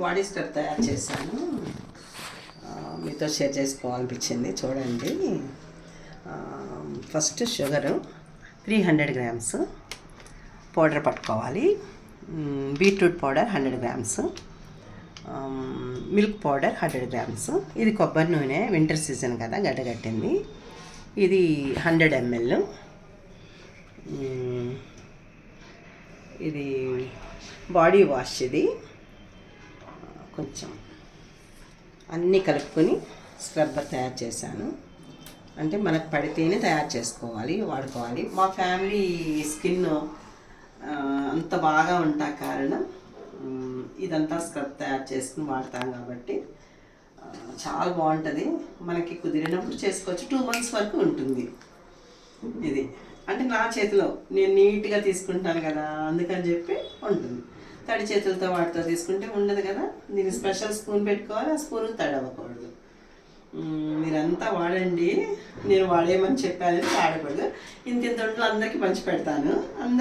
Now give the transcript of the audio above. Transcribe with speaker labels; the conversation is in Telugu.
Speaker 1: బాడీ స్క్రబ్ తయారు చేశాను, మీతో షేర్ చేసుకోవాలనిపించింది. చూడండి, ఫస్ట్ షుగరు 300 గ్రామ్స్ పౌడర్ పట్టుకోవాలి. Beetroot powder 100 grams, milk powder 100 grams. ఇది కొబ్బరి నూనె, వింటర్ సీజన్ కదా గడ్డగట్టింది. ఇది 100 ml. ఇది బాడీ వాష్. ఇది కొంచెం అన్నీ కలుపుకొని స్క్రబ్బర్ తయారు చేశాను. అంటే మనకు పడితేనే తయారు చేసుకోవాలి, వాడుకోవాలి. మా ఫ్యామిలీ స్కిన్ అంత బాగా ఉంటా కారణం ఇదంతా స్క్రబ్ తయారు చేసుకుని వాడతాం కాబట్టి చాలా బాగుంటుంది. మనకి కుదిరినప్పుడు చేసుకోవచ్చు. 2 months వరకు ఉంటుంది. ఇది అంటే నా చేతిలో నేను నీట్గా తీసుకుంటాను కదా, అందుకని చెప్పి ఉంటుంది. తడి చేతులతో వాటితో తీసుకుంటే ఉండదు కదా. దీనికి స్పెషల్ స్పూన్ పెట్టుకోవాలి, ఆ స్పూన్ తడి అవ్వకూడదు. మీరంతా వాడండి, నేను వాడేయమని చెప్పాను, వాడకూడదు. ఇంత ఇంత అందరికీ పంచి పెడతాను. అందరూ